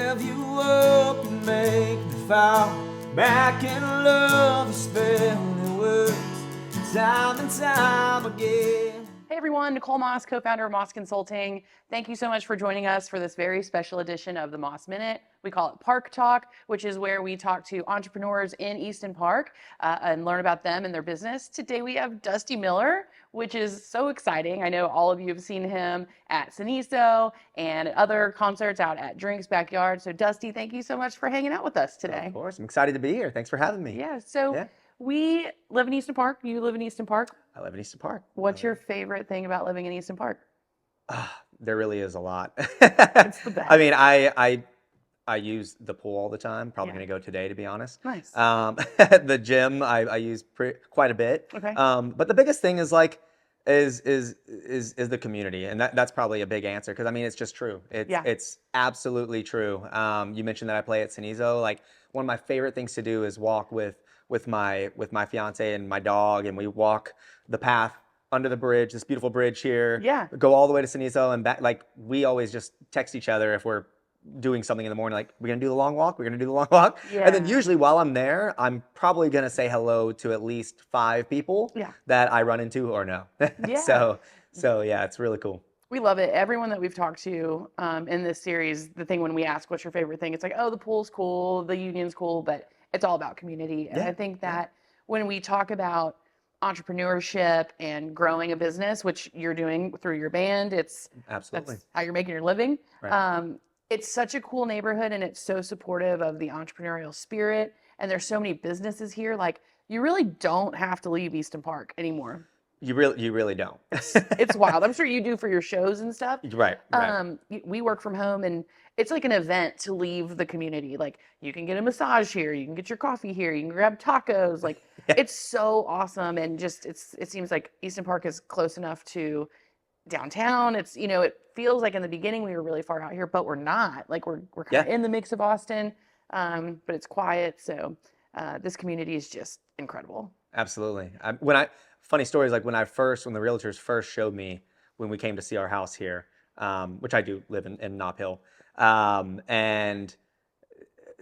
rev you up and make me fall back in love. You spell the words time and time again. Hey everyone, Nicole Moss, co-founder of Moss Consulting. Thank you so much for joining us for this very special edition of the Moss Minute. We call it Park Talk, which is where we talk to entrepreneurs in Easton Park and learn about them and their business. Today we have Dusty Miller, which is so exciting. I know all of you have seen him at Cenizo and at other concerts out at Drinks Backyard. So Dusty, thank you so much for hanging out with us today. Of course, I'm excited to be here. Thanks for having me. Yeah, so we live in Easton Park. You live in Easton Park. I live in Easton Park. What's your favorite thing about living in Easton Park? There really is a lot. It's the best. I mean, I use the pool all the time. Probably going to go today, to be honest. Nice. The gym I use quite a bit. Okay. But the biggest thing is is the community, and that's probably a big answer because I mean it's just true. It's absolutely true. You mentioned that I play at Cenizo. Like one of my favorite things to do is walk with my fiance and my dog, and we walk the path under the bridge, this beautiful bridge here. Yeah. Go all the way to Cenizo and back. Like we always just text each other if we're doing something in the morning, like we're gonna do the long walk, we're gonna do the long walk. Yeah. And then usually while I'm there, I'm probably gonna say hello to at least 5 people that I run into or know. Yeah. So yeah, it's really cool. We love it. Everyone that we've talked to in this series, the thing when we ask what's your favorite thing, it's like, oh, the pool's cool, the union's cool, but it's all about community. And I think that when we talk about entrepreneurship and growing a business, which you're doing through your band, Absolutely. That's how you're making your living. Right. It's such a cool neighborhood and it's so supportive of the entrepreneurial spirit. And there's so many businesses here. Like you really don't have to leave Easton Park anymore. You really don't. It's wild. I'm sure you do for your shows and stuff. Right. We work from home and it's like an event to leave the community. Like you can get a massage here, you can get your coffee here, you can grab tacos. Like it's so awesome. And just it seems like Easton Park is close enough to downtown. It's, it feels like in the beginning we were really far out here, but we're not. Like we're kind of in the mix of Austin, but it's quiet. So this community is just incredible. Absolutely. Funny stories, like when the realtors first showed me when we came to see our house here, which I do live in Nob Hill, and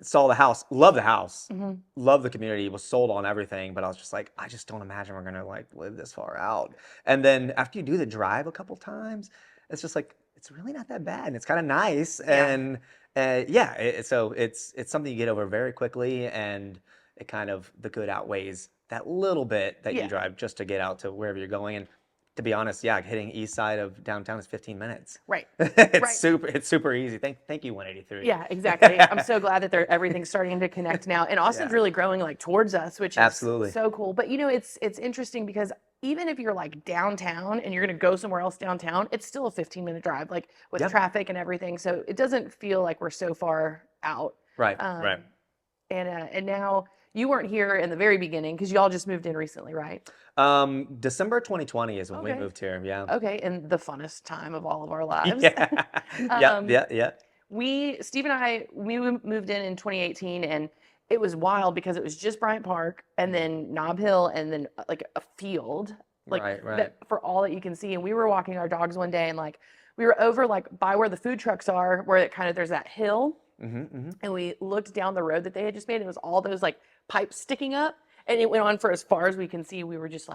saw the house, love the house, love the community, was sold on everything, but I was just like, I just don't imagine we're gonna live this far out. And then after you do the drive a couple times, it's just like, it's really not that bad, and it's kind of nice, and so it's something you get over very quickly, and it kind of, the good outweighs that little bit that you drive just to get out to wherever you're going. And to be honest, hitting east side of downtown is 15 minutes. Right. It's super easy. Thank you, 183. Yeah, exactly. I'm so glad that everything's starting to connect now. And Austin's really growing towards us, which is so cool. But it's interesting because even if you're like downtown and you're going to go somewhere else downtown, it's still a 15-minute drive, like with traffic and everything. So it doesn't feel like we're so far out. Right. And now you weren't here in the very beginning because y'all just moved in recently, right? December 2020 is when we moved here. Yeah. Okay, and the funnest time of all of our lives. Yeah. Steve and I, we moved in 2018, and it was wild because it was just Bryant Park and then Nob Hill and then like a field, that, for all that you can see. And we were walking our dogs one day, and we were over by where the food trucks are, where there's that hill. And we looked down the road that they had just made, and it was all those pipes sticking up, and it went on for as far as we can see. We were just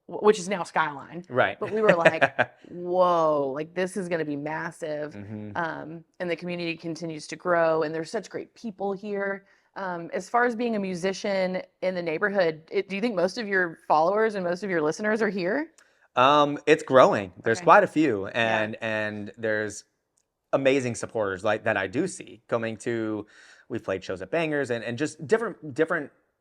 which is now Skyline, right? But we were like, whoa, this is going to be massive. And the community continues to grow, and there's such great people here. As far as being a musician in the neighborhood, do you think most of your followers and most of your listeners are here? It's growing. There's quite a few, and there's amazing supporters that I do see coming to. We've played shows at Bangers and just different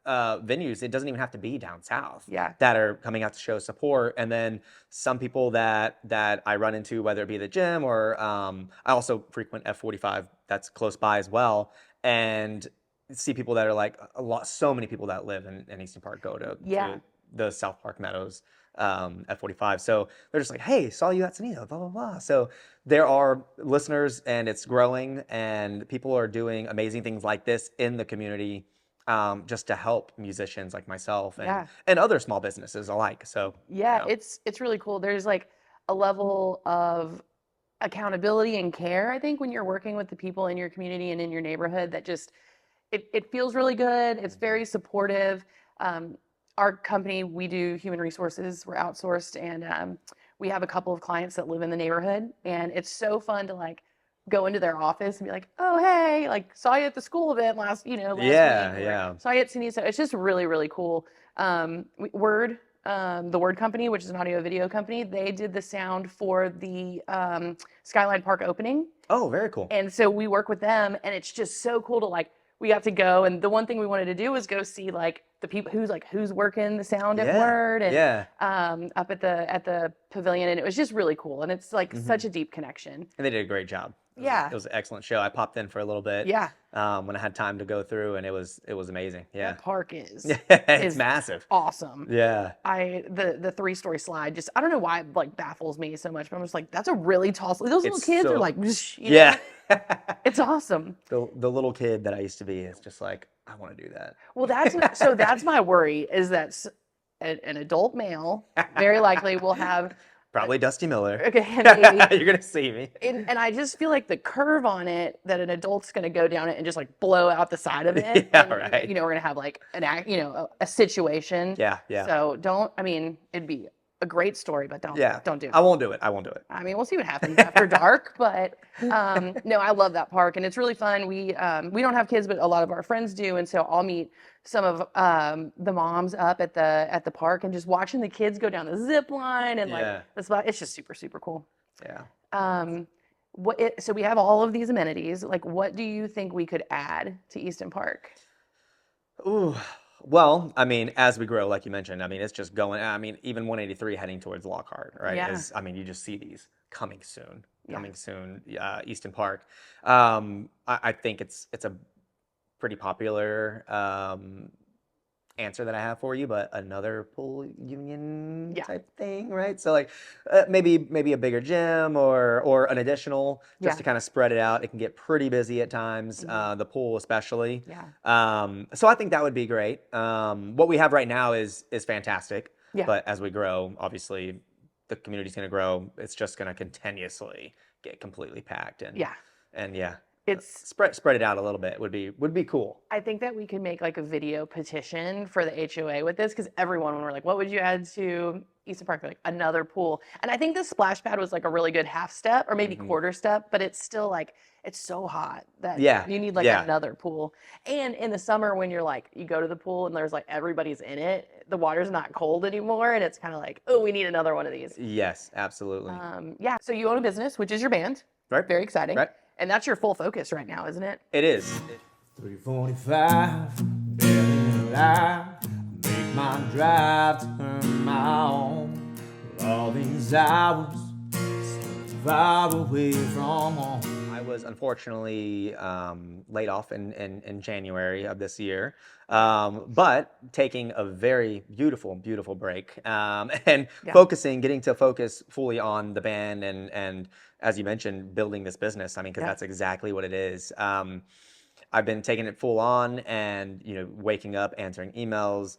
venues. It doesn't even have to be down south. That are coming out to show support, and then some people that I run into, whether it be the gym or I also frequent F45 that's close by as well, and see people that are so many people that live in Easton Park go to the South Park Meadows F45. So they're just like, hey, saw you at Cenizo, blah, blah, blah. So there are listeners, and it's growing, and people are doing amazing things like this in the community, just to help musicians like myself and other small businesses alike. So it's really cool. There's a level of accountability and care, I think, when you're working with the people in your community and in your neighborhood, that just it feels really good. It's very supportive. Our company, we do human resources. We're outsourced, and we have a couple of clients that live in the neighborhood, and it's so fun to like go into their office and be like, "Oh, hey, like saw you at the school event last week, or saw you at Cenizo." It's just really, really cool. Word, the Word Company, which is an audio video company, they did the sound for the Skyline Park opening. Oh, very cool. And so we work with them, and it's just so cool to like, we got to go, and the one thing we wanted to do was go see like the people who's working the sound at Word, and up at the pavilion, and it was just really cool, and it's like such a deep connection. And they did a great job. Yeah. It was an excellent show. I popped in for a little bit. Yeah. When I had time to go through, and it was amazing. Yeah. That park is It's massive. Awesome. Yeah. The 3-story slide, just I don't know why it like baffles me so much, but I'm just like, that's a really tall slide. Those little kids are like, yeah. It's awesome. The little kid that I used to be is just like, I want to do that. Well, that's my worry, is that an adult male very likely will have Probably Dusty Miller. Okay, maybe. You're gonna see me. And I just feel like the curve on it, that an adult's gonna go down it and just like blow out the side of it. Yeah, and, right. we're gonna have like a situation. Yeah. So it'd be a great story, but don't do it. I won't do it. I won't do it. I mean, we'll see what happens after dark, but no, I love that park, and it's really fun. We don't have kids, but a lot of our friends do, and so I'll meet some of the moms up at the park, and just watching the kids go down the zip line and like the spot. It's just super, super cool. Yeah. So we have all of these amenities. Like, what do you think we could add to Easton Park? Ooh. Well, I mean, as we grow, like you mentioned, I mean, it's just going. I mean, even 183 heading towards Lockhart, right? Yeah. You just see these coming soon. Easton Park. I think it's a pretty popular answer that I have for you, but another pool union type thing, right? So like maybe a bigger gym or an additional, just to kind of spread it out. It can get pretty busy at times, the pool especially. So I think that would be great. What we have right now is fantastic, but as we grow, obviously the community's going to grow. It's just going to continuously get completely packed, and it's spread it out a little bit would be cool. I think that we could make like a video petition for the HOA with this, because everyone, when we're like, what would you add to Easton Park? They're like, another pool. And I think the splash pad was like a really good half step, or maybe quarter step, but it's still like, it's so hot that you need like another pool. And in the summer, when you're like, you go to the pool and there's like everybody's in it, the water's not cold anymore, and it's kind of like, oh, we need another one of these. Yes, absolutely. So you own a business, which is your band. Right. Very exciting. Right. And that's your full focus right now, isn't it? It is. 3:45, barely alive. Make my drive to earn my own. All these hours, so far away from home. I was unfortunately laid off in January of this year, but taking a very beautiful break, and getting to focus fully on the band and as you mentioned, building this business. I mean, because that's exactly what it is. I've been taking it full on, and waking up, answering emails.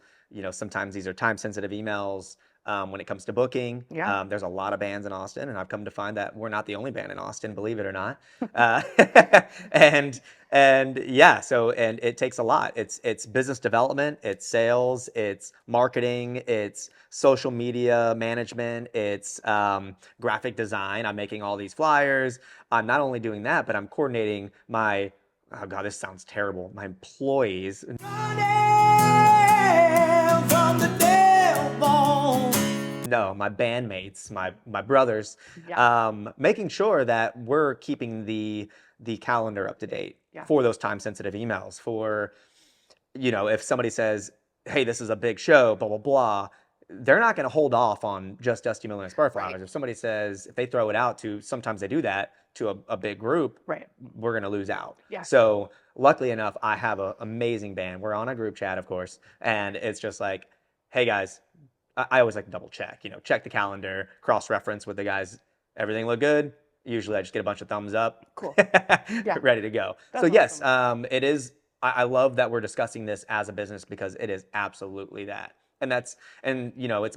Sometimes these are time-sensitive emails. When it comes to booking, there's a lot of bands in Austin, and I've come to find that we're not the only band in Austin, believe it or not. And it takes a lot. It's business development, it's sales, it's marketing, it's social media management, it's graphic design. I'm making all these flyers. I'm not only doing that, but I'm coordinating my, oh God, this sounds terrible, my employees. No, my bandmates, my brothers, making sure that we're keeping the calendar up to date for those time-sensitive emails. For, if somebody says, hey, this is a big show, blah, blah, blah, they're not going to hold off on just Dusty Miller and Spurflowers. Right. If somebody says, if they throw it out to, sometimes they do that, to a big group, we're going to lose out. So luckily enough, I have an amazing band. We're on a group chat, of course, and it's just like, hey, guys, I always like to double check, check the calendar, cross-reference with the guys. Everything look good? Usually I just get a bunch of thumbs up. Cool. Ready to go. That's yes, awesome. It is. I love that we're discussing this as a business, because it is absolutely that. And it's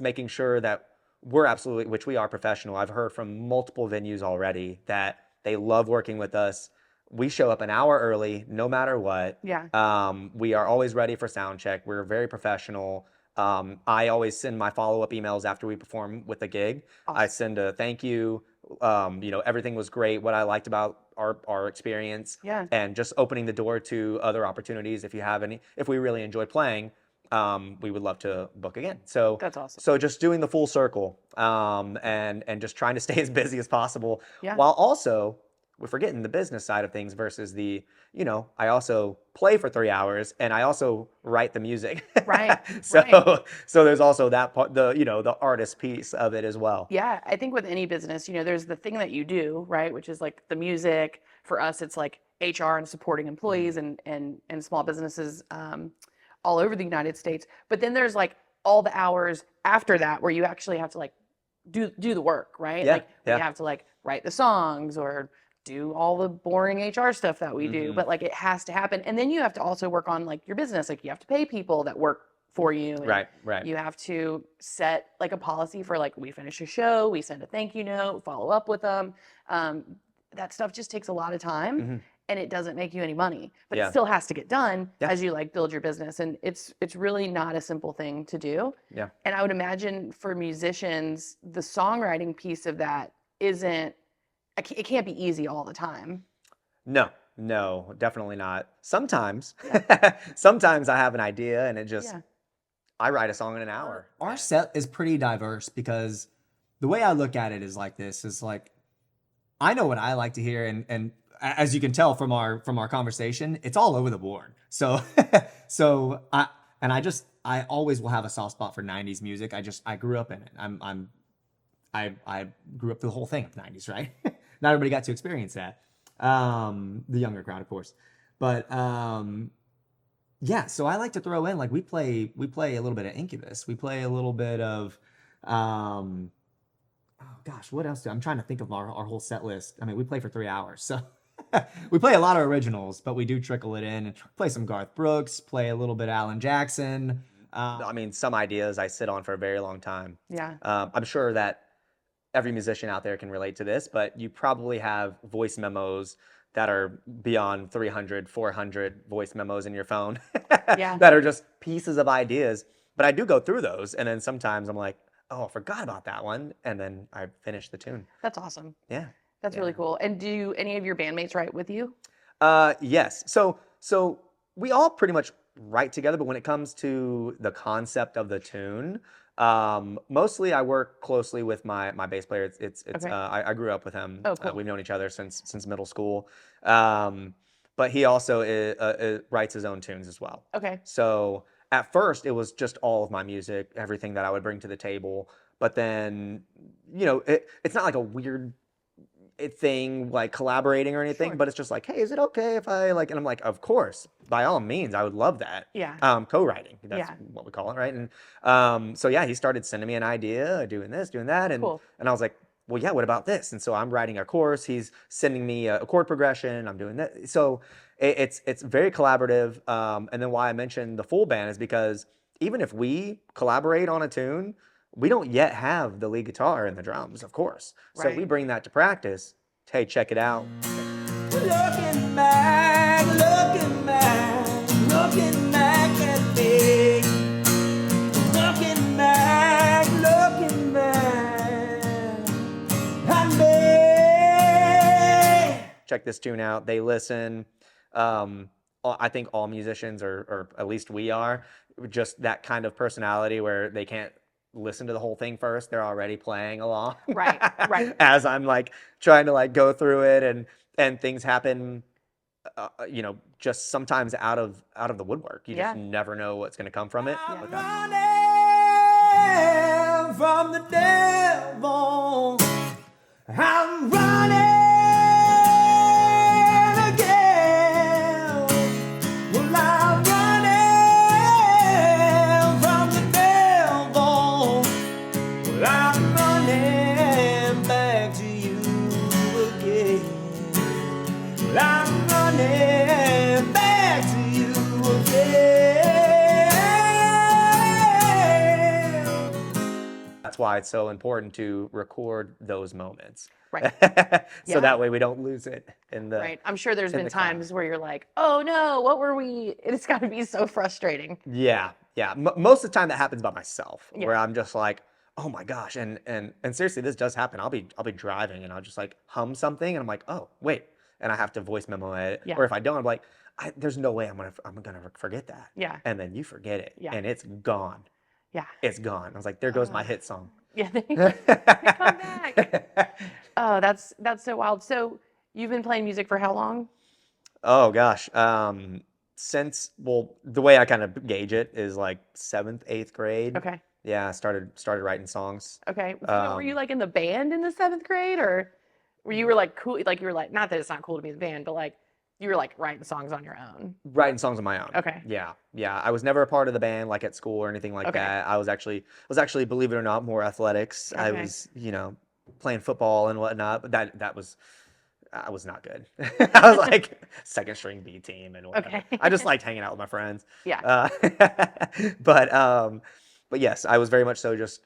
making sure that we're absolutely, which we are professional. I've heard from multiple venues already that they love working with us. We show up an hour early, no matter what. Yeah. We are always ready for sound check. We're very professional. I always send my follow-up emails after we perform with a gig. Awesome. I send a thank you. Everything was great. What I liked about our experience, Yeah. and just opening the door to other opportunities. If we really enjoy playing, we would love to book again. So That's awesome. So just doing the full circle, and just trying to stay as busy as possible, Yeah. while also we're forgetting the business side of things versus I also play for 3 hours and I also write the music. Right. So Right. so there's also that part, the artist piece of it as well. Yeah, I think with any business, there's the thing that you do, right, which is like the music. For us, it's like HR and supporting employees and small businesses all over the United States. But then there's like all the hours after that where you actually have to like do the work, right? Yeah, Like you have to like write the songs or do all the boring HR stuff that we do, but like it has to happen. And then you have to also work on like your business. Like you have to pay people that work for you. And Right. you have to set like a policy for like, we finish a show, we send a thank you note, follow up with them. That stuff just takes a lot of time and it doesn't make you any money, but it still has to get done as you like build your business. And it's really not a simple thing to do. Yeah. And I would imagine for musicians, the songwriting piece of that it can't be easy all the time. No, definitely not. Sometimes I have an idea and it just I write a song in an hour. Our set is pretty diverse because the way I look at it is like this, is like, I know what I like to hear, and as you can tell from our conversation, it's all over the board. So I always will have a soft spot for 90s music. I grew up in it. I grew up through the whole thing of 90s, right? Not everybody got to experience that. The younger crowd, of course. But yeah, so I like to throw in, like, we play a little bit of Incubus. We play a little bit of oh gosh, what else I'm trying to think of our whole set list. I mean, we play for 3 hours, so we play a lot of originals, but we do trickle it in and play some Garth Brooks, play a little bit of Alan Jackson. I mean, some ideas I sit on for a very long time. Yeah. I'm sure that every musician out there can relate to this, but you probably have voice memos that are beyond 300, 400 voice memos in your phone that are just pieces of ideas. But I do go through those, and then sometimes I'm like, oh, I forgot about that one, and then I finish the tune. That's awesome. Yeah. That's really cool. And do any of your bandmates write with you? Yes. So we all pretty much write together, but when it comes to the concept of the tune, mostly I work closely with my bass player. I grew up with him. Oh, cool. We've known each other since middle school. But he also writes his own tunes as well. Okay. So at first it was just all of my music, everything that I would bring to the table. But then, it's not like a weird thing like collaborating or anything, but it's just like, hey, is it okay if I like? And I'm like, of course, by all means, I would love that. Yeah. Co-writing, that's what we call it, right? And so yeah, he started sending me an idea, doing this, doing that, and and I was like, well, yeah, what about this? And so I'm writing a chorus, he's sending me a chord progression, I'm doing that. So it's very collaborative. And then why I mentioned the full band is because even if we collaborate on a tune, we don't yet have the lead guitar and the drums, of course. So we bring that to practice. Hey, check it out. Looking back at me. Looking back at me. Check this tune out. They listen. I think all musicians, or at least we are, just that kind of personality where they can't listen to the whole thing first. They're already playing along. Right. As I'm like trying to like go through it, and things happen, just sometimes out of the woodwork. You just never know what's going to come from it. I'm running from the devil. I'm running again. Well, I'm running from the devil. Well, I'm running back to you again. Well, I'm running back to you again. why it's so important to record those moments. Right. So that way we don't lose it in the Right. I'm sure there's in been the cloud. times where you're like, oh no, what were we? It's got to be so frustrating. Yeah. Most of the time that happens by myself, Yeah. where I'm just like, oh my gosh, and seriously, this does happen. I'll be driving and I'll just like hum something, and I'm like, oh wait, and I have to voice memo it, Yeah. or if I don't, I'm like, there's no way I'm gonna forget that. Yeah. And then you forget it, Yeah. and it's gone. Yeah. It's gone. I was like, there goes my hit song. Yeah. They come back. Oh, that's so wild. So you've been playing music for how long? Oh gosh. Since, well, the way I kind of gauge it is like 7th, 8th grade. Okay. Yeah, I started writing songs. Okay. So were you like in the band in the 7th grade, or were you like cool? Like you were like, not that it's not cool to be in the band, but like you were like writing songs on your own. Writing songs on my own. Okay. Yeah. I was never a part of the band, like at school or anything like Okay. that. I was actually, believe it or not, more athletics. I Okay. was, playing football and whatnot, but that was, I was not good. I was like second string B team and whatever. Okay. I just liked hanging out with my friends. Yeah. But yes, I was very much so just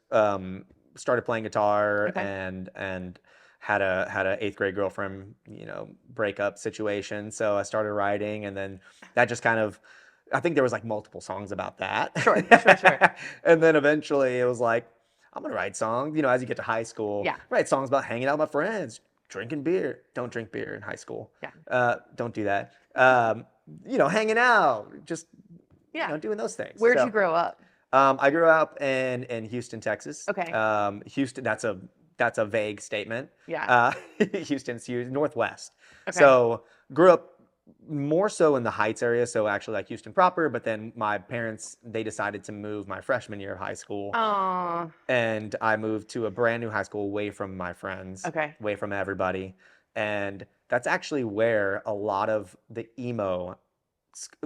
started playing guitar Okay. and had a 8th grade girlfriend, breakup situation. So I started writing, and then that just kind of, I think there was like multiple songs about that. Sure. And then eventually it was like, I'm gonna write songs. As you get to high school, Yeah. write songs about hanging out with my friends, drinking beer. Don't drink beer in high school. Yeah. Don't do that. Hanging out, just Yeah. doing those things. Where'd So, you grow up? I grew up in Houston, Texas. Okay. Houston. That's a vague statement. Yeah. Houston's Northwest. Okay. So grew up more so in the Heights area, so actually like Houston proper. But then my parents, they decided to move my freshman year of high school, Oh. and I moved to a brand new high school away from my friends, Okay. away from everybody, and that's actually where a lot of the emo.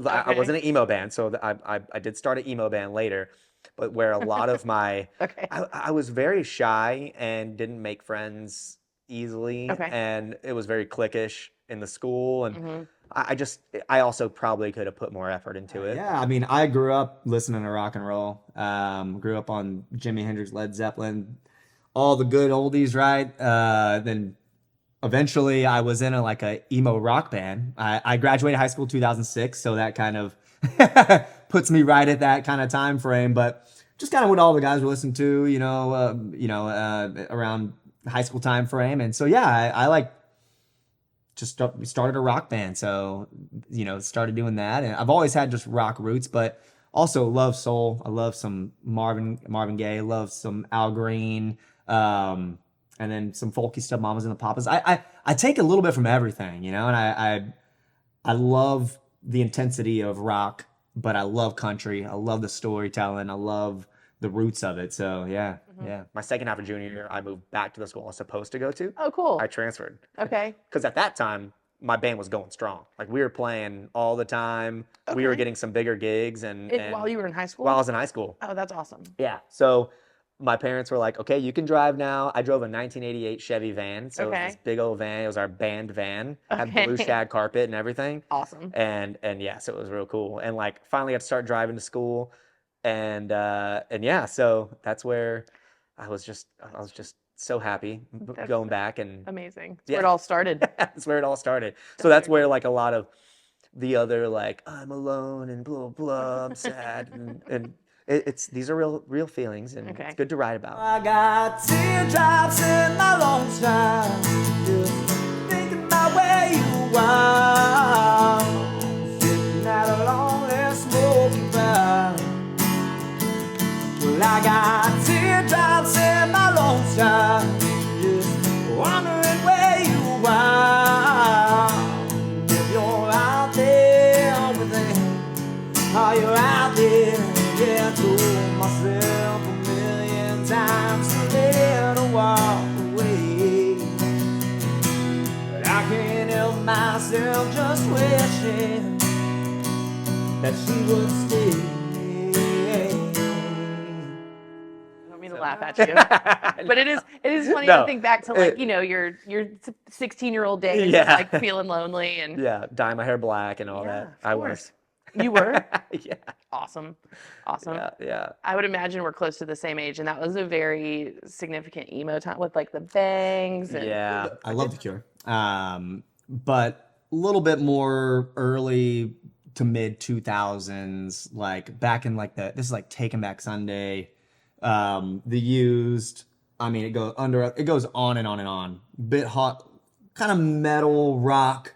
I Okay. wasn't an emo band, so I did start an emo band later, but where a lot of my Okay. I was very shy and didn't make friends easily, Okay. and it was very cliquish in the school, and Mhm. I also probably could have put more effort into it. Yeah, I mean, I grew up listening to rock and roll. Grew up on Jimi Hendrix, Led Zeppelin, all the good oldies, right? Then eventually I was in a emo rock band. I graduated high school 2006, so that kind of puts me right at that kind of time frame. But just kind of what all the guys were listening to, around high school time frame. And so yeah, I started a rock band. So started doing that, and I've always had just rock roots, but also love soul. I love some Marvin Gaye. Love some Al Green. And then some folky stuff, Mamas and the Papas. I take a little bit from everything, and I love the intensity of rock, but I love country. I love the storytelling. I love the roots of it. So yeah. My second half of junior year, I moved back to the school I was supposed to go to. Oh, cool. I transferred. Okay. Because at that time, my band was going strong. Like we were playing all the time. We were Okay. getting some bigger gigs, and While you were in high school? while I was in high school. Oh, that's awesome. Yeah. So my parents were like, okay, you can drive now. I drove a 1988 Chevy van. So it was this big old van. It was our band van. Had blue shag carpet and everything. Awesome. And yeah, so it was real cool. And like finally got to start driving to school. And yeah, so that's where I was just so happy going back, and Amazing. That's Yeah. where it all started. that's where it all started. So that's where like a lot of the other like I'm alone and blah blah, I'm sad, and these are real feelings, and Okay. it's good to write about. I got teardrops in my lungs now, just thinking about where you are, sitting at a lonely smoky bar. Well, I got teardrops in my lungs now, just wondering where you are. If you're out there with me, are you out there? Yeah, I told myself a million times to let her walk away, but I can't help myself just wishing that she would stay. I don't mean to laugh at you. But it is funny No. to think back to like, your 16-year-old days, Yeah. like feeling lonely and Yeah, dye my hair black and all Yeah, that. of I course. was. You were? Yeah. Awesome. Yeah. I would imagine we're close to the same age, and that was a very significant emo time with like the bangs and Yeah. I love The Cure, but a little bit more early to mid 2000s, like back in like this is like Taking Back Sunday, The Used. I mean, it goes on and on and on. Bit hot, kind of metal rock.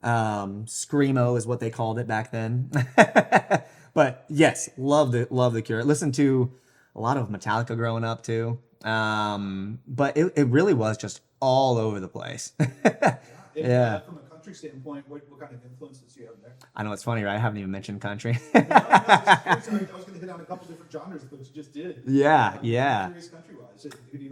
Screamo is what they called it back then. But yes, love the Cure. Listen to a lot of Metallica growing up too. But it really was just all over the place. Yeah. From a country standpoint, what kind of influences do you have there? I know it's funny, right? I haven't even mentioned country. I was going to hit on a couple different genres, but you just did. Yeah. I'm curious country-wise. Who do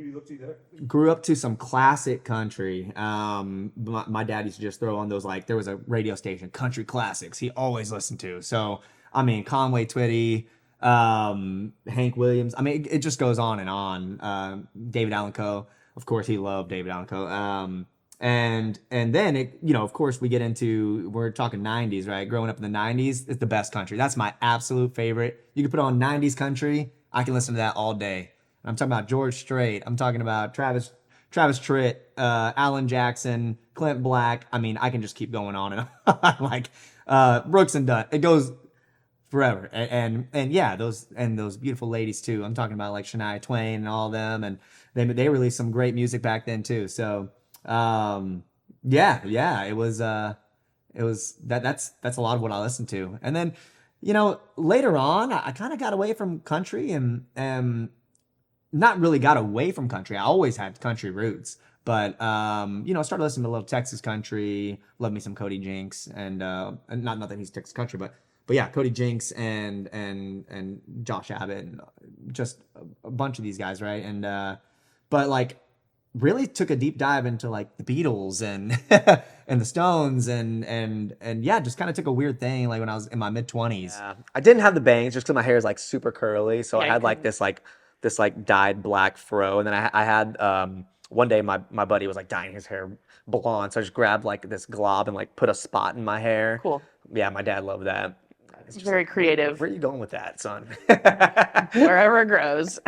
you look to there? Grew up to some classic country. My dad used to just throw on those, like, there was a radio station, Country Classics, he always listened to. So, I mean, Conway Twitty, Hank Williams. I mean, it just goes on and on. David Allan Coe, of course, he loved David Allan Coe. And then of course we get into, we're talking 90s, right? Growing up in the 90s, it's the best country. That's my absolute favorite. You can put on 90s country, I can listen to that all day. I'm talking about George Strait. I'm talking about Travis Tritt, Alan Jackson, Clint Black. I mean, I can just keep going on and on. Like Brooks and Dunn. It goes forever. And yeah, those beautiful ladies too. I'm talking about like Shania Twain and all of them, and they released some great music back then too. So it was that's a lot of what I listened to. And then, later on I kind of got away from country and not really got away from country. I always had country roots, but I started listening to a little Texas country, love me some Cody Jinks and not that he's Texas country, but yeah, Cody Jinks and Josh Abbott and just a bunch of these guys, right? And but like really took a deep dive into like the Beatles and and the Stones and yeah, just kind of took a weird thing like when I was in my mid-20s. Yeah. I didn't have the bangs just because my hair is like super curly, so Yeah, I had like this dyed black fro, and then I had one day my buddy was like dyeing his hair blonde, so I just grabbed like this glob and like put a spot in my hair. Cool. Yeah, my dad loved that. It's just Very like, creative. Where are you going with that, son? Wherever it grows.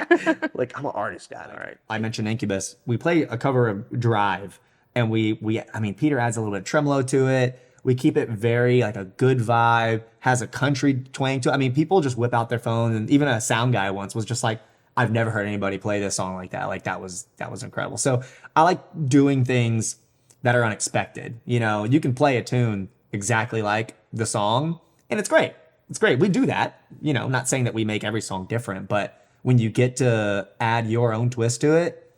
Like, I'm an artist, Dad. All right. I mentioned Incubus. We play a cover of Drive, and I mean, Peter adds a little bit of tremolo to it. We keep it very like a good vibe, has a country twang to it. I mean, people just whip out their phones, and even a sound guy once was just like, I've never heard anybody play this song like that. Like that was incredible. So I like doing things that are unexpected. You can play a tune exactly like the song, and it's great. It's great. We do that. I'm not saying that we make every song different, but when you get to add your own twist to it,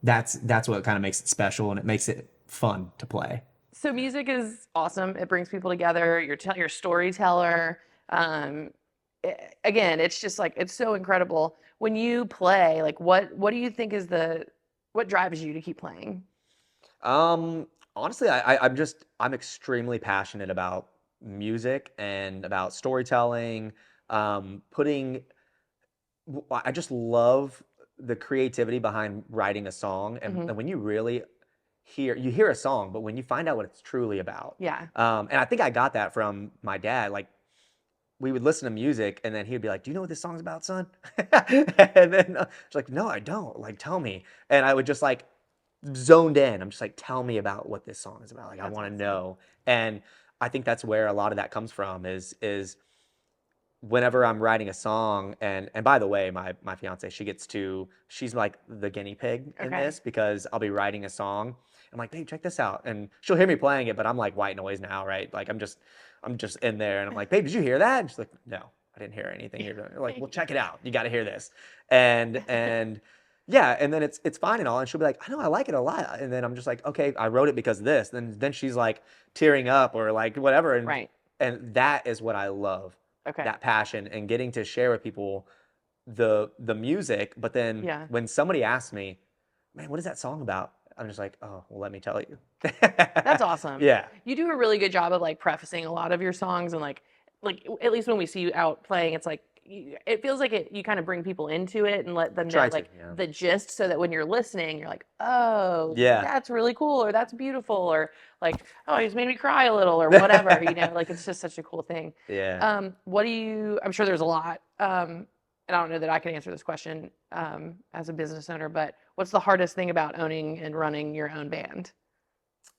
that's what kind of makes it special, and it makes it fun to play. So music is awesome. It brings people together. You're a storyteller. Again, it's just like, it's so incredible. When you play, like what do you think is what drives you to keep playing? Honestly, I'm extremely passionate about music and about storytelling. I just love the creativity behind writing a song, and when you really hear a song, but when you find out what it's truly about. Yeah. And I think I got that from my dad. Like, we would listen to music, and then he'd be like, "Do you know what this song's about, son?" And then it's like, "No, I don't. Like, tell me." And I would just like zoned in. I'm just like, "Tell me about what this song is about. Like, I want to know." And I think that's where a lot of that comes from is whenever I'm writing a song, and by the way, my fiance, she's like the guinea pig in this, because I'll be writing a song. I'm like, "Babe, check this out." And she'll hear me playing it, but I'm like white noise now, right? Like I'm just in there, and I'm like, "Babe, did you hear that?" And she's like, "No, I didn't hear anything." You're like, "Well, check it out. You got to hear this." And yeah, and then it's fine and all, and she'll be like, "I know, I like it a lot." And then I'm just like, "Okay, I wrote it because of this." Then she's like tearing up or like whatever, and Right. And that is what I love. Okay. That passion and getting to share with people the music. But then when somebody asks me, "Man, what is that song about?" I'm just like, "Oh, well, let me tell you." That's awesome. Yeah. You do a really good job of like prefacing a lot of your songs, and like at least when we see you out playing, it's like it feels like you kind of bring people into it and let them know Try to, like yeah. the gist, so that when you're listening, you're like, oh, Yeah. that's really cool, or that's beautiful, or like, oh, he's made me cry a little, or whatever, like it's just such a cool thing. Yeah. I'm sure there's a lot, and I don't know that I can answer this question as a business owner, but what's the hardest thing about owning and running your own band?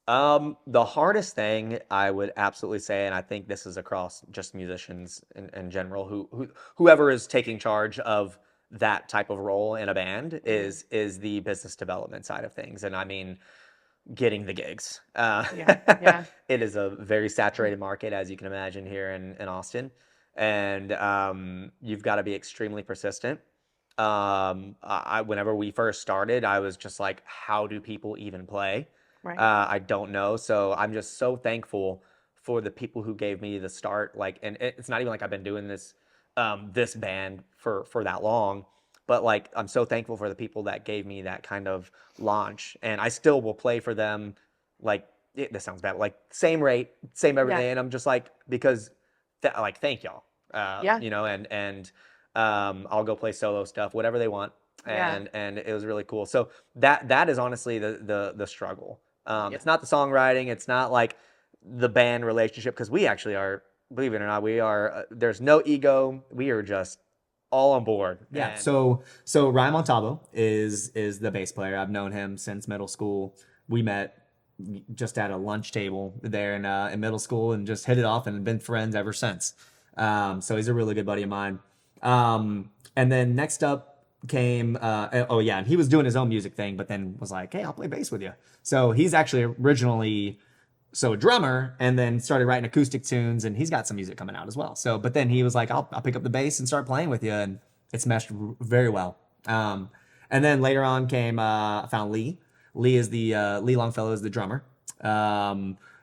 The hardest thing I would absolutely say, and I think this is across just musicians in general, whoever is taking charge of that type of role in a band is the business development side of things. And I mean, getting the gigs. Yeah. It is a very saturated market, as you can imagine, here in Austin. And you've got to be extremely persistent. Whenever we first started, I was just like, how do people even play? Right. I don't know. So I'm just so thankful for the people who gave me the start. Like, and it's not even like I've been doing this band for that long, but like I'm so thankful for the people that gave me that kind of launch, and I still will play for them. Like, this sounds bad, like same rate, same everything, Yeah. and I'm just like, because like, thank y'all. Yeah. And I'll go play solo stuff, whatever they want. Yeah. And it was really cool. So that is honestly the struggle. It's not the songwriting. It's not like the band relationship, because we actually are, believe it or not, we are. There's no ego. We are just all on board. Yeah. And So Ryan Montalvo is the bass player. I've known him since middle school. We met just at a lunch table there in middle school and just hit it off and been friends ever since. So he's a really good buddy of mine. And then next up came and he was doing his own music thing, but then was like, hey, I'll play bass with you. So he's actually originally a drummer, and then started writing acoustic tunes, and he's got some music coming out as well. So but then he was like, I'll pick up the bass and start playing with you, and it's meshed very well. And then later on came I found Lee. Lee is Lee Longfellow is the drummer.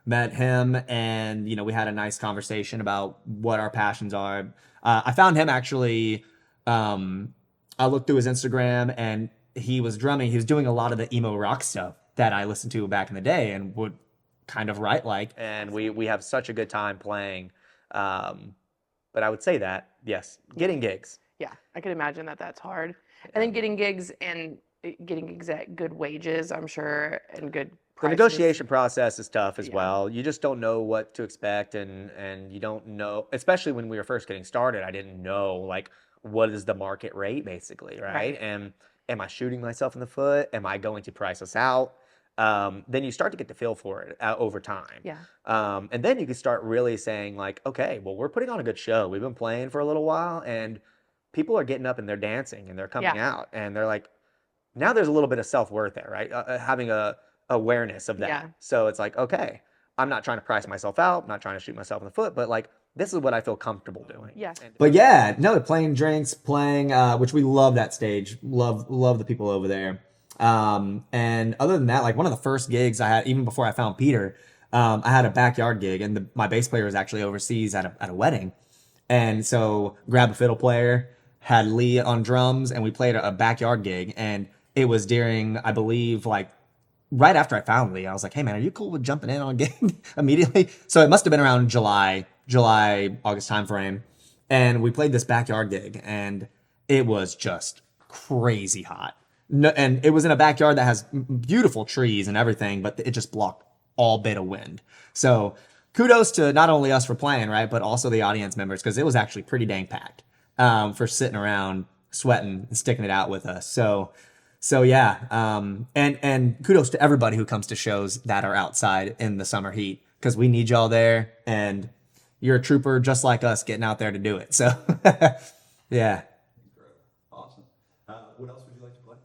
Met him, and we had a nice conversation about what our passions are. I found him actually. I looked through his Instagram, and he was drumming. He was doing a lot of the emo rock stuff that I listened to back in the day and would kind of write like. And we have such a good time playing. But I would say that, yes, getting gigs. Yeah, I could imagine that that's hard. And then getting gigs at good wages, I'm sure, and good The prices. negotiation process is tough as well. You just don't know what to expect, and you don't know, especially when we were first getting started, I didn't know, like, what is the market rate, basically, right? And am I shooting myself in the foot? Am I going to price us out? Then you start to get the feel for it over time. Yeah. And then you can start really saying, like, okay, well, we're putting on a good show. We've been playing for a little while, and people are getting up and they're dancing and they're coming out, and they're like, now there's a little bit of self-worth there, right? Having a awareness of that. Yeah. So it's like, okay, I'm not trying to price myself out. I'm not trying to shoot myself in the foot, but like, this is what I feel comfortable doing. Yeah. But yeah, no, playing drinks, which we love that stage. Love the people over there. And other than that, like one of the first gigs I had, even before I found Peter, I had a backyard gig, and my bass player was actually overseas at a wedding. And so grabbed a fiddle player, had Lee on drums, and we played a backyard gig. And it was during, I believe, like right after I found Lee, I was like, hey man, are you cool with jumping in on a gig immediately? So it must have been around July, August timeframe. And we played this backyard gig, and it was just crazy hot. No, and it was in a backyard that has beautiful trees and everything, but it just blocked all bit of wind. So kudos to not only us for playing, right, but also the audience members, because it was actually pretty dang packed for sitting around sweating and sticking it out with us. So yeah, and kudos to everybody who comes to shows that are outside in the summer heat, because we need y'all there, and you're a trooper just like us getting out there to do it. So yeah. Awesome. What else would you like to play?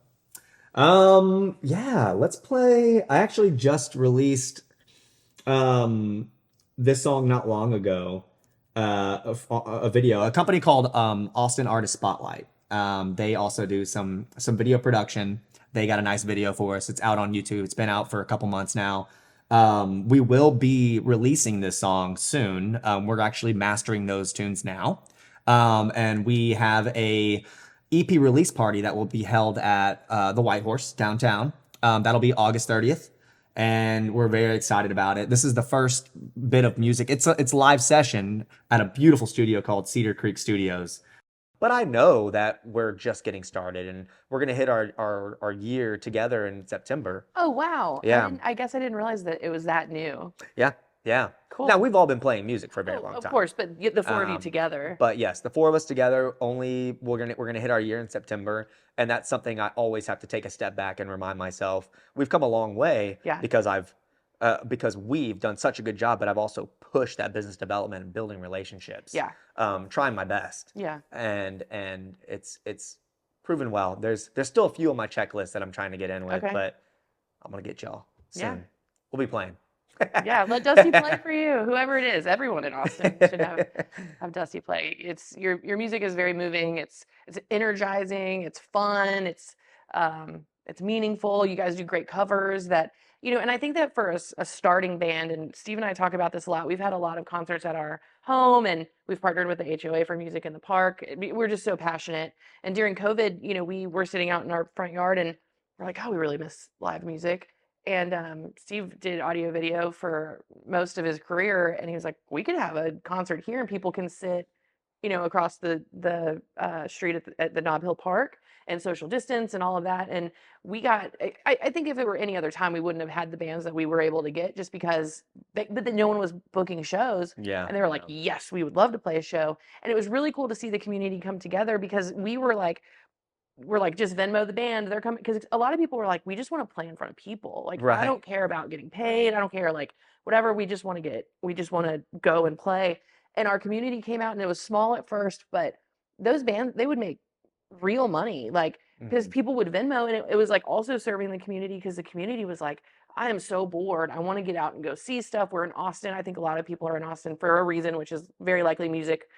Yeah, let's play. I actually just released this song not long ago, a video, a company called Austin Artist Spotlight. They also do some video production. They got a nice video for us. It's out on YouTube. It's been out for a couple months now. We will be releasing this song soon. We're actually mastering those tunes now. And we have a EP release party that will be held at the White Horse downtown. That'll be August 30th. And we're very excited about it. This is the first bit of music. It's a live session at a beautiful studio called Cedar Creek Studios. But I know that we're just getting started, and we're gonna hit our year together in September. Oh, wow. Yeah. I guess I didn't realize that it was that new. Yeah, yeah. Cool. Now we've all been playing music for a very Oh, long of time. course, but the four of you together. But yes, the four of us together, only we're gonna hit our year in September, and that's something I always have to take a step back and remind myself we've come a long way Yeah. because we've done such a good job, but I've also pushed that business development and building relationships. Yeah. Trying my best. Yeah. And it's proven well. There's still a few on my checklist that I'm trying to get in with, Okay. but I'm gonna get y'all soon. Yeah. We'll be playing. Yeah, let Dusty play for you. Whoever it is, everyone in Austin should have Dusty play. It's your music is very moving. It's energizing. It's fun. It's meaningful. You guys do great covers that and I think that for a starting band, and Steve and I talk about this a lot. We've had a lot of concerts at our home, and we've partnered with the HOA for Music in the Park. We're just so passionate. And during COVID, we were sitting out in our front yard, and we're like, oh, we really miss live music. And Steve did audio video for most of his career, and he was like, we could have a concert here, and people can sit, across the street at the Nob Hill Park and social distance and all of that. And we got, I think if it were any other time, we wouldn't have had the bands that we were able to get just because, but then no one was booking shows. Yeah. And they were like, yes, we would love to play a show. And it was really cool to see the community come together because we're like, just Venmo the band. They're coming because a lot of people were like, we just want to play in front of people. Like, Right. I don't care about getting paid. I don't care, like, whatever. We just want to go and play. And our community came out, and it was small at first, but those bands, they would make real money, like, because people would Venmo, and it was like also serving the community because the community was like, I am so bored. I want to get out and go see stuff. We're in Austin. I think a lot of people are in Austin for a reason, which is very likely music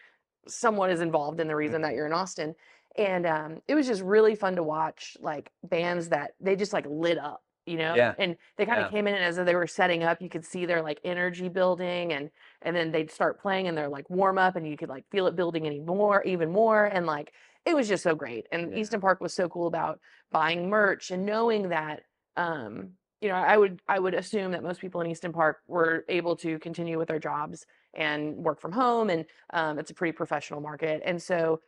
somewhat is involved in the reason that you're in Austin. And it was just really fun to watch, like, bands that they just like lit up, Yeah. and they kind of came in, and as they were setting up, you could see their like energy building, and then they'd start playing, and they're like warm up, and you could like feel it building even more. And like, it was just so great. And Easton Park was so cool about buying merch and knowing that, I would assume that most people in Easton Park were able to continue with their jobs and work from home. And it's a pretty professional market. And so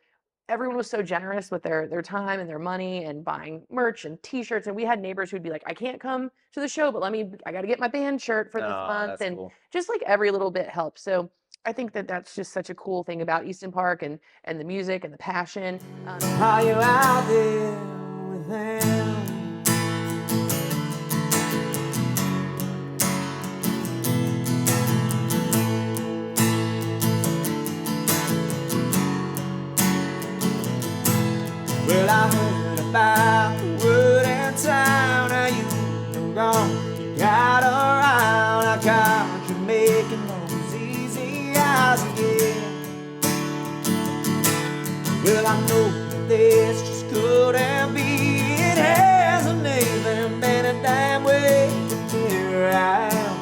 everyone was so generous with their time and their money and buying merch and t-shirts. And we had neighbors who'd be like, I can't come to the show, but I got to get my band shirt for this month. That's And cool. just like every little bit helps. So I think that that's just such a cool thing about Easton Park and the music and the passion. Are you out there with them? Well, I heard about the word in town. Now you've gone, you got around. I got you making those easy eyes again. Well, I know that this just couldn't be. It hasn't even been a damn way. Here I am,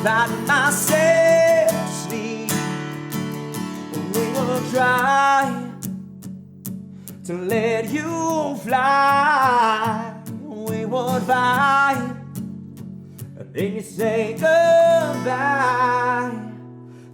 fighting myself to sleep. We were trying to let you fly. We would fight, and then you say goodbye.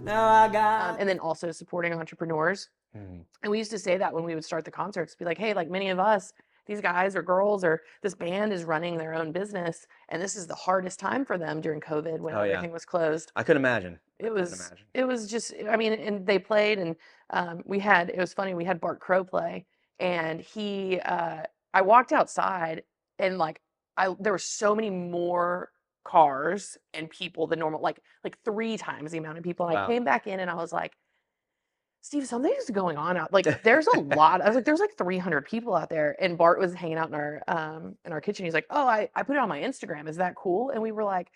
Now I got. And then also supporting entrepreneurs. And we used to say that when we would start the concerts, be like, hey, like, many of us, these guys or girls or this band is running their own business, and this is the hardest time for them during COVID when everything was closed. I could imagine. It was just, I mean, and they played, and it was funny, we had Bart Crow play, and I walked outside, and like, there were so many more cars and people than normal, like 3 times the amount of people. And I came back in, and I was like, Steve, something's going on out. Like, there's a lot. I was like, there's like 300 people out there. And Bart was hanging out in our kitchen. He's like, oh, I put it on my Instagram. Is that cool? And we were like,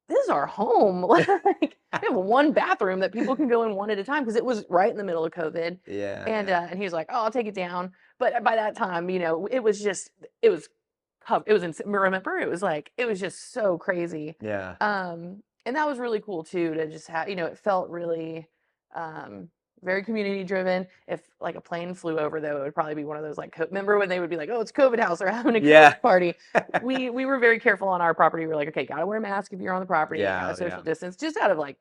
this is our home. Like, we have one bathroom that people can go in one at a time, because it was right in the middle of COVID. Yeah. And he was like, oh, I'll take it down. But by that time, it was remember, it was just so crazy. Yeah. And that was really cool too, to just have, it felt really, very community driven. If like a plane flew over, though, it would probably be one of those, like, remember when they would be like, oh, it's COVID house, or having a COVID party. We were very careful on our property. We were like, okay, gotta wear a mask if you're on the property. Gotta social distance, just out of like,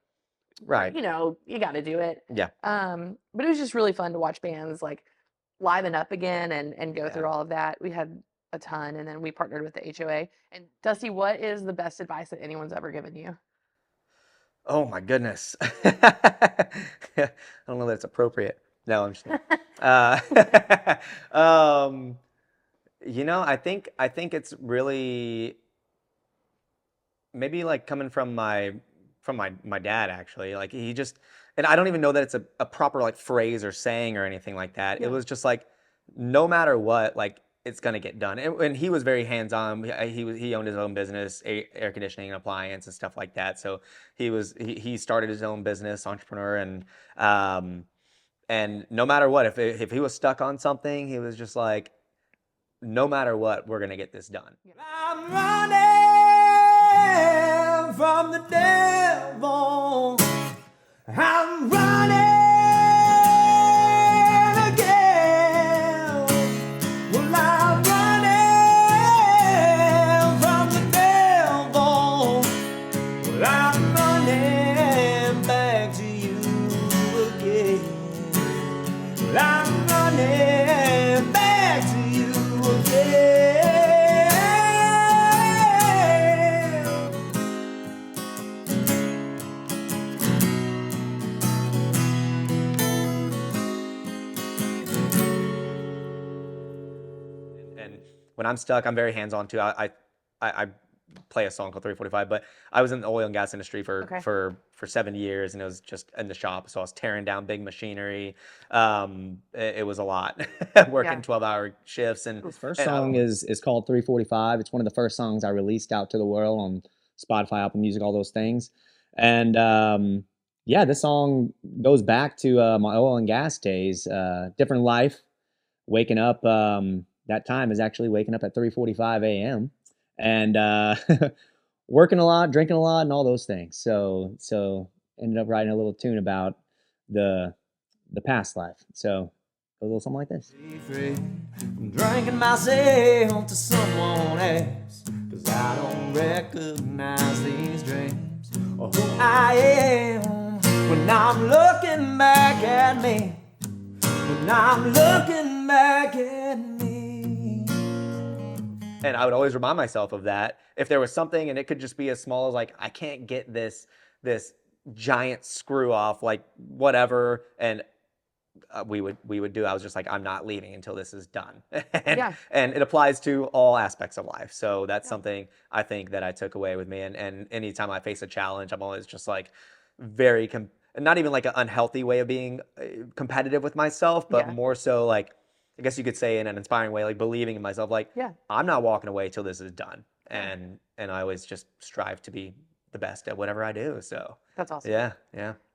right. you gotta do it. Yeah. But it was just really fun to watch bands like liven up again and go through all of that. We had a ton, and then we partnered with the HOA. And Dusty, what is the best advice that anyone's ever given you? Oh my goodness. I don't know that it's appropriate. No, I'm just kidding. You know, I think it's really maybe like coming from my dad actually. Like he just, and I don't even know that it's a proper like phrase or saying or anything like that. Yeah. It was just like no matter what, like it's gonna get done. And he was very hands-on. He owned his own business, air conditioning and appliance and stuff like that. So he started his own business, entrepreneur, and no matter what, if he was stuck on something, he was just like, no matter what, we're gonna get this done. I'm running from the devil. I'm running again. Well, I'm running from the devil. Well, I'm running back to you again. Well, I'm running back to you again. And when I'm stuck, I'm very hands-on too. I play a song called 345, but I was in the oil and gas industry for 7 years, and it was just in the shop. So I was tearing down big machinery. It was a lot, working 12-hour shifts. And His first song is called 345. It's one of the first songs I released out to the world on Spotify, Apple Music, all those things. And yeah, this song goes back to my oil and gas days. Different life. Waking up, that time is actually waking up at 3:45 a.m. and working a lot, drinking a lot, and all those things. So ended up writing a little tune about the past life. So a little something like this. Be free from drinking myself to someone else, 'cause I don't recognize these dreams or who I am when I'm looking back at me, when I'm looking back at me. And I would always remind myself of that. If there was something, and it could just be as small as like, I can't get this giant screw off, like whatever, and we would do. I was just like, I'm not leaving until this is done. And it applies to all aspects of life. So that's something I think that I took away with me. And anytime I face a challenge, I'm always just like very not even like an unhealthy way of being competitive with myself, but more so like, I guess you could say in an inspiring way, like believing in myself, like I'm not walking away till this is done. And I always just strive to be the best at whatever I do. So That's awesome. yeah.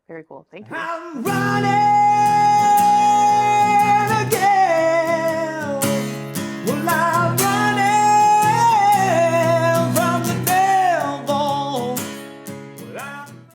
Very cool. Thank you. I'm running again. Well, I'm